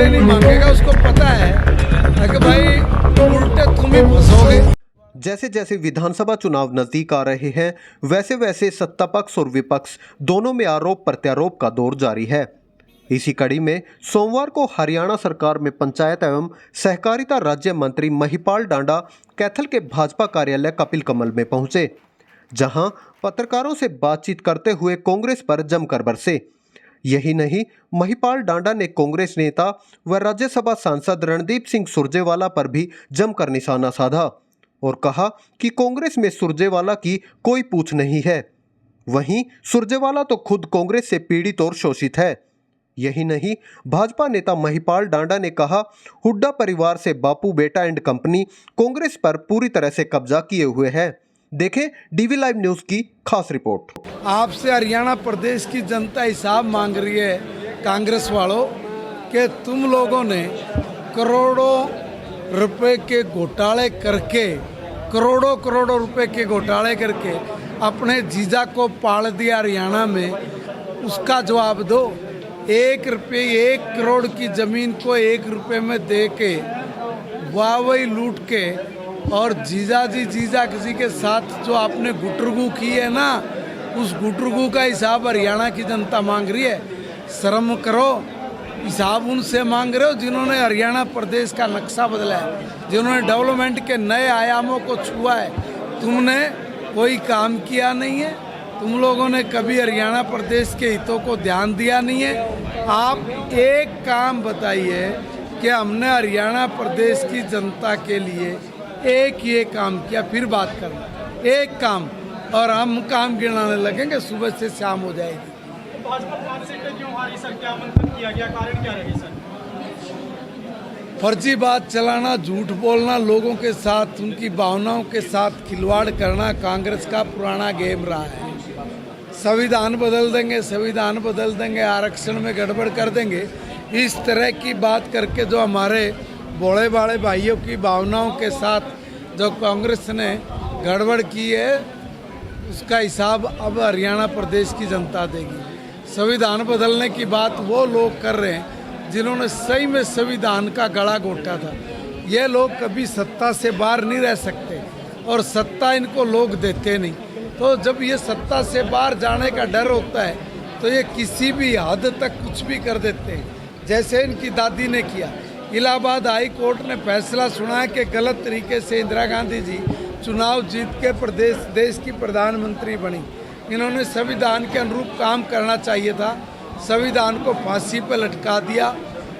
पहले नहीं मांगेगा, उसको पता है कि भाई उल्टे तुम ही फंसोगे। जैसे जैसे विधानसभा चुनाव नजदीक आ रहे हैं वैसे वैसे सत्ता पक्ष और विपक्ष दोनों में आरोप प्रत्यारोप का दौर जारी है। इसी कड़ी में सोमवार को हरियाणा सरकार में पंचायत एवं सहकारिता राज्य मंत्री महिपाल डांडा कैथल के भाजपा कार्यालय कपिल कमल में पहुंचे, जहां पत्रकारों से बातचीत करते हुए कांग्रेस पर जमकर बरसे। यही नहीं, महिपाल डांडा ने कांग्रेस नेता व राज्यसभा सांसद रणदीप सिंह सुरजेवाला पर भी जमकर निशाना साधा और कहा कि कांग्रेस में सुरजेवाला की कोई पूछ नहीं है। वहीं सुरजेवाला तो खुद कांग्रेस से पीड़ित और शोषित है। यही नहीं, भाजपा नेता महिपाल डांडा ने कहा, हुड्डा परिवार से बापू बेटा एंड कंपनी कांग्रेस पर पूरी तरह से कब्जा किए हुए है। देखें डीवी लाइव न्यूज की खास रिपोर्ट। आपसे हरियाणा प्रदेश की जनता हिसाब मांग रही है कांग्रेस वालों कि तुम लोगों ने करोड़ों रुपए के घोटाले करके, करोड़ों करोड़ों रुपए के घोटाले करके अपने जीजा को पाल दिया हरियाणा में। उसका जवाब दो। 1 रुपये 1 करोड़ की जमीन को 1 रुपये में दे के वाहवाही लूट के, और जीजा किसी के साथ जो आपने गुटरगू की है ना, उस गुटरगू का हिसाब हरियाणा की जनता मांग रही है। शर्म करो, हिसाब उनसे मांग रहे हो जिन्होंने हरियाणा प्रदेश का नक्शा बदला है, जिन्होंने डेवलपमेंट के नए आयामों को छुआ है। तुमने कोई काम किया नहीं है, तुम लोगों ने कभी हरियाणा प्रदेश के हितों को ध्यान दिया नहीं है। आप एक काम बताइए कि हमने हरियाणा प्रदेश की जनता के लिए एक ये काम किया, फिर बात करना एक काम, और हम काम गिनाने लगेंगे, सुबह से शाम हो जाएगी। भाजपा 5 सीटें क्यों हारी सर? क्या मंथन किया गया? कारण क्या रही सर? फर्जी बात चलाना, झूठ बोलना, लोगों के साथ उनकी भावनाओं के साथ खिलवाड़ करना कांग्रेस का पुराना गेम रहा है। संविधान बदल देंगे, संविधान बदल देंगे, आरक्षण में गड़बड़ कर देंगे, इस तरह की बात करके जो हमारे भोले भाले भाइयों की भावनाओं के साथ जो कांग्रेस ने गड़बड़ की है, उसका हिसाब अब हरियाणा प्रदेश की जनता देगी। संविधान बदलने की बात वो लोग कर रहे हैं जिन्होंने सही में संविधान का गला घोटा था। ये लोग कभी सत्ता से बाहर नहीं रह सकते और सत्ता इनको लोग देते नहीं। तो जब ये सत्ता से बाहर जाने का डर होता है तो ये किसी भी हद तक कुछ भी कर देते हैं, जैसे इनकी दादी ने किया। इलाहाबाद हाई कोर्ट ने फैसला सुनाया कि गलत तरीके से इंदिरा गांधी जी चुनाव जीत के देश की प्रधानमंत्री बनी। इन्होंने संविधान के अनुरूप काम करना चाहिए था, संविधान को फांसी पर लटका दिया,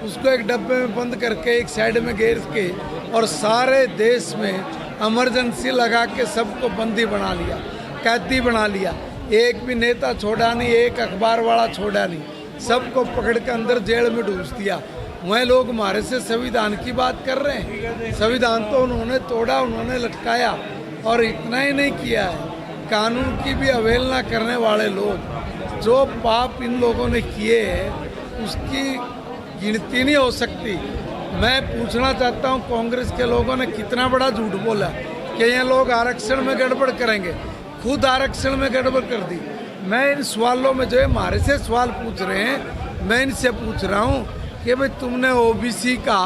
उसको एक डब्बे में बंद करके एक साइड में घेर के, और सारे देश में इमरजेंसी लगा के सबको बंदी बना लिया, कैदी बना लिया। एक भी नेता छोड़ा नहीं, एक अखबार वाला छोड़ा नहीं, सबको पकड़ के अंदर जेल में डूस दिया। वह लोग हमारे से संविधान की बात कर रहे हैं। संविधान तो उन्होंने तोड़ा, उन्होंने लटकाया, और इतना ही नहीं किया है, कानून की भी अवहेलना करने वाले लोग, जो पाप इन लोगों ने किए हैं उसकी गिनती नहीं हो सकती। मैं पूछना चाहता हूं, कांग्रेस के लोगों ने कितना बड़ा झूठ बोला कि ये लोग आरक्षण में गड़बड़ करेंगे, खुद आरक्षण में गड़बड़ कर दी। मैं इन सवालों में जो है हमारे से सवाल पूछ रहे हैं, मैं इनसे पूछ रहा हूँ कि भाई तुमने ओबीसी का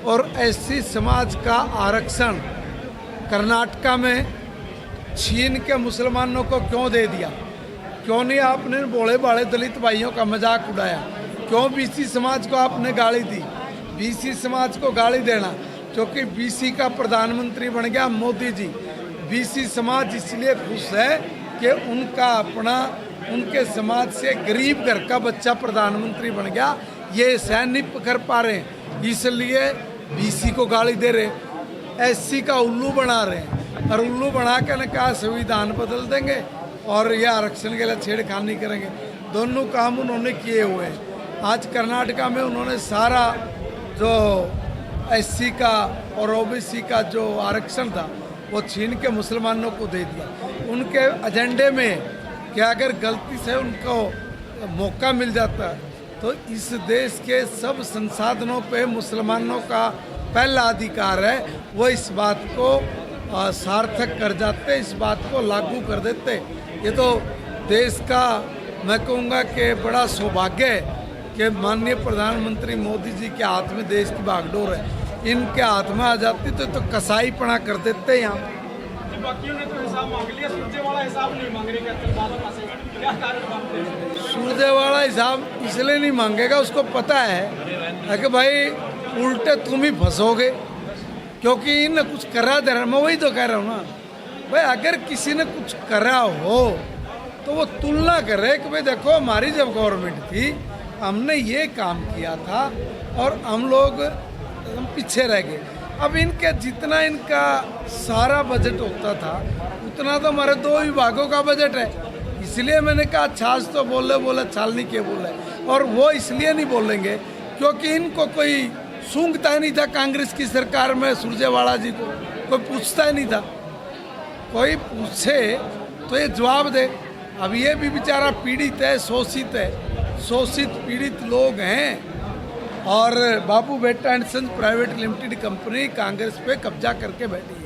और एससी समाज का आरक्षण कर्नाटका में छीन के मुसलमानों को क्यों दे दिया? क्यों नहीं आपने भोले भाले दलित भाइयों का मजाक उड़ाया? क्यों बीसी समाज को आपने गाली दी? बीसी समाज को गाली देना क्योंकि बीसी का प्रधानमंत्री बन गया मोदी जी। बीसी समाज इसलिए खुश है कि उनका अपना, उनके समाज से गरीब घर का बच्चा प्रधानमंत्री बन गया। ये सहन नहीं कर पा रहे हैं, इसलिए बीसी को गाली दे रहे, एससी का उल्लू बना रहे हैं, और उल्लू बना के ने कहा संविधान बदल देंगे और ये आरक्षण के लिए छेड़खानी करेंगे। दोनों काम उन्होंने किए हुए हैं। आज कर्नाटका में उन्होंने सारा जो एससी का और ओबीसी का जो आरक्षण था वो छीन के मुसलमानों को दे दिया। उनके एजेंडे में कि अगर गलती से उनको मौका मिल जाता तो इस देश के सब संसाधनों पे मुसलमानों का पहला अधिकार है, वो इस बात को सार्थक कर जाते, इस बात को लागू कर देते। ये तो देश का मैं कहूँगा कि बड़ा सौभाग्य है कि माननीय प्रधानमंत्री मोदी जी के हाथ में देश की बागडोर है, इनके हाथ में आ जाती तो कसाईपना कर देते यहाँ। बाकियों ने तो हिसाब मांग लिया, सुरजेवाला हिसाब नहीं मांग रहे, कहते क्या कारण मांगते हैं? सुरजेवाला हिसाब इसलिए नहीं मांगेगा, उसको पता है कि भाई उल्टे तुम ही फंसोगे, क्योंकि इनने कुछ करा दे रहा। मैं वही तो कह रहा हूँ ना भाई, अगर किसी ने कुछ करा हो तो वो तुलना करे कि भाई देखो हमारी जब गवर्नमेंट थी हमने ये काम किया था और हम लोग पीछे रह गए। अब इनके जितना इनका सारा बजट होता था उतना तो हमारे 2 विभागों का बजट है, इसलिए मैंने कहा छाछ तो बोले छाल नहीं के बोले। और वो इसलिए नहीं बोलेंगे क्योंकि इनको कोई सूंघता ही नहीं था कांग्रेस की सरकार में, सुरजेवाला जी को कोई पूछता ही नहीं था। कोई पूछे तो ये जवाब दे। अब ये भी बेचारा पीड़ित है, शोषित पीड़ित लोग हैं और बाबू बेटा and sons private limited company Congress पे कब्जा करके बैठी है।